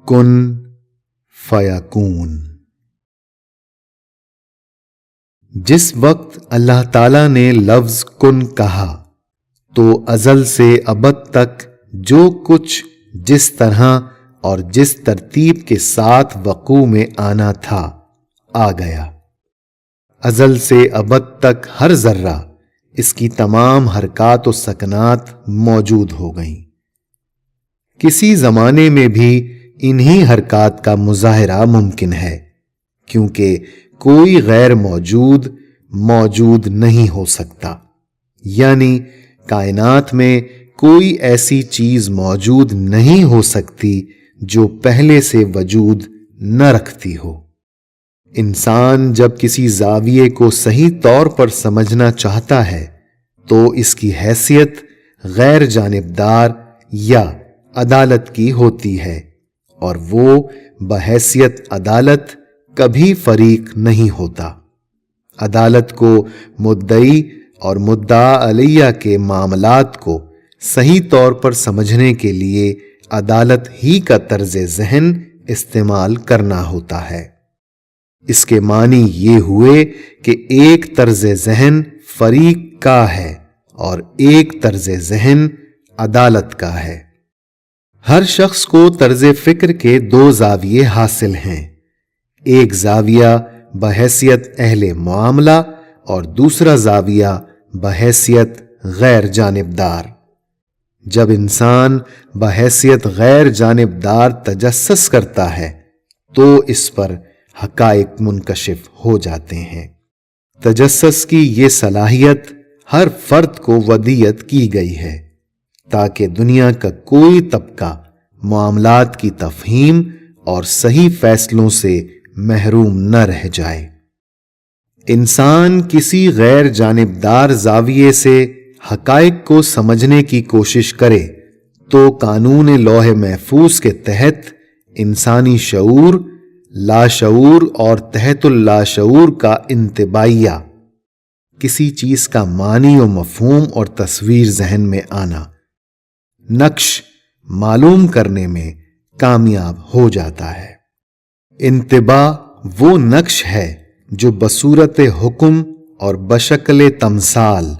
کن فیکون۔ جس وقت اللہ تعالیٰ نے لفظ کن کہا تو ازل سے ابد تک جو کچھ جس طرح اور جس ترتیب کے ساتھ وقوع میں آنا تھا آ گیا۔ ازل سے ابد تک ہر ذرہ، اس کی تمام حرکات و سکنات موجود ہو گئیں۔ کسی زمانے میں بھی انہی حرکات کا مظاہرہ ممکن ہے، کیونکہ کوئی غیر موجود نہیں ہو سکتا، یعنی کائنات میں کوئی ایسی چیز موجود نہیں ہو سکتی جو پہلے سے وجود نہ رکھتی ہو۔ انسان جب کسی زاویے کو صحیح طور پر سمجھنا چاہتا ہے تو اس کی حیثیت غیر جانبدار یا عدالت کی ہوتی ہے، اور وہ بحیثیت عدالت کبھی فریق نہیں ہوتا۔ عدالت کو مدعی اور مدعا علیہ کے معاملات کو صحیح طور پر سمجھنے کے لیے عدالت ہی کا طرز ذہن استعمال کرنا ہوتا ہے۔ اس کے معنی یہ ہوئے کہ ایک طرز ذہن فریق کا ہے اور ایک طرز ذہن عدالت کا ہے۔ ہر شخص کو طرز فکر کے دو زاویے حاصل ہیں، ایک زاویہ بحیثیت اہل معاملہ اور دوسرا زاویہ بحیثیت غیر جانبدار۔ جب انسان بحیثیت غیر جانبدار تجسس کرتا ہے تو اس پر حقائق منکشف ہو جاتے ہیں۔ تجسس کی یہ صلاحیت ہر فرد کو ودیعت کی گئی ہے تاکہ دنیا کا کوئی طبقہ معاملات کی تفہیم اور صحیح فیصلوں سے محروم نہ رہ جائے۔ انسان کسی غیر جانبدار زاویے سے حقائق کو سمجھنے کی کوشش کرے تو قانون لوح محفوظ کے تحت انسانی شعور، لاشعور اور تحت اللاشعور کا انتباہیہ، کسی چیز کا معنی و مفہوم اور تصویر ذہن میں آنا، نقش معلوم کرنے میں کامیاب ہو جاتا ہے۔ انتباہ وہ نقش ہے جو بصورت حکم اور بشکل تمثال،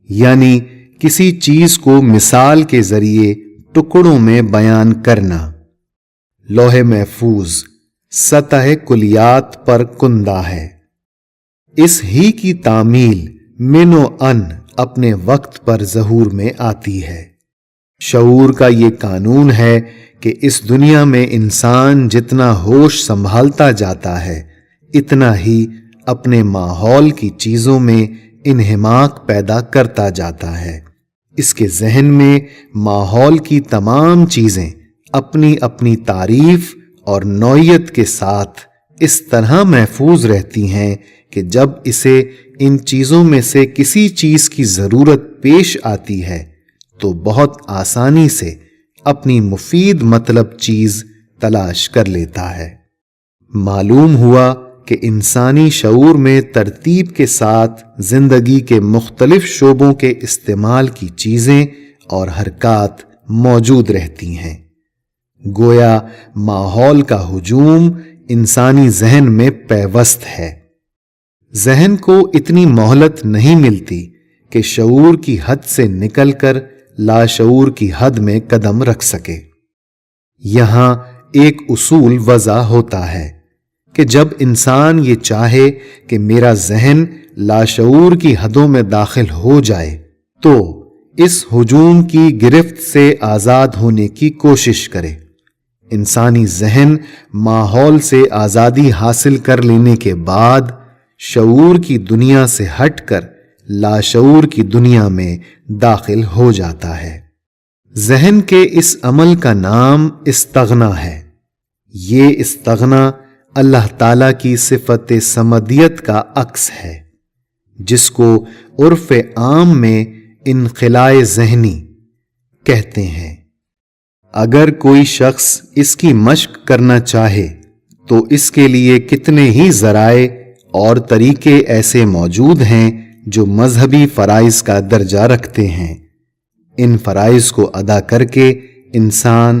یعنی کسی چیز کو مثال کے ذریعے ٹکڑوں میں بیان کرنا، لوح محفوظ سطح کلیات پر کندہ ہے۔ اس ہی کی تعمیل من و ان اپنے وقت پر ظہور میں آتی ہے۔ شعور کا یہ قانون ہے کہ اس دنیا میں انسان جتنا ہوش سنبھالتا جاتا ہے اتنا ہی اپنے ماحول کی چیزوں میں انہماک پیدا کرتا جاتا ہے۔ اس کے ذہن میں ماحول کی تمام چیزیں اپنی اپنی تعریف اور نوعیت کے ساتھ اس طرح محفوظ رہتی ہیں کہ جب اسے ان چیزوں میں سے کسی چیز کی ضرورت پیش آتی ہے تو بہت آسانی سے اپنی مفید مطلب چیز تلاش کر لیتا ہے۔ معلوم ہوا کہ انسانی شعور میں ترتیب کے ساتھ زندگی کے مختلف شعبوں کے استعمال کی چیزیں اور حرکات موجود رہتی ہیں۔ گویا ماحول کا ہجوم انسانی ذہن میں پیوست ہے۔ ذہن کو اتنی مہلت نہیں ملتی کہ شعور کی حد سے نکل کر لاشعور کی حد میں قدم رکھ سکے۔ یہاں ایک اصول وضع ہوتا ہے کہ جب انسان یہ چاہے کہ میرا ذہن لاشعور کی حدوں میں داخل ہو جائے تو اس ہجوم کی گرفت سے آزاد ہونے کی کوشش کرے۔ انسانی ذہن ماحول سے آزادی حاصل کر لینے کے بعد شعور کی دنیا سے ہٹ کر لاشعور کی دنیا میں داخل ہو جاتا ہے۔ ذہن کے اس عمل کا نام استغنا ہے۔ یہ استغنا اللہ تعالیٰ کی صفت صمدیت کا عکس ہے، جس کو عرف عام میں انخلاء ذہنی کہتے ہیں۔ اگر کوئی شخص اس کی مشق کرنا چاہے تو اس کے لیے کتنے ہی ذرائع اور طریقے ایسے موجود ہیں جو مذہبی فرائض کا درجہ رکھتے ہیں۔ ان فرائض کو ادا کر کے انسان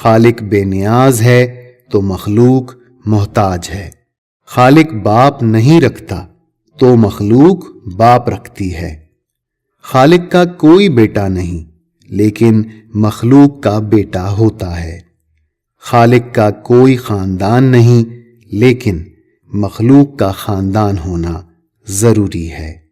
خالق بے نیاز ہے تو مخلوق محتاج ہے۔ خالق باپ نہیں رکھتا تو مخلوق باپ رکھتی ہے۔ خالق کا کوئی بیٹا نہیں لیکن مخلوق کا بیٹا ہوتا ہے۔ خالق کا کوئی خاندان نہیں لیکن مخلوق کا خاندان ہونا ضروری ہے۔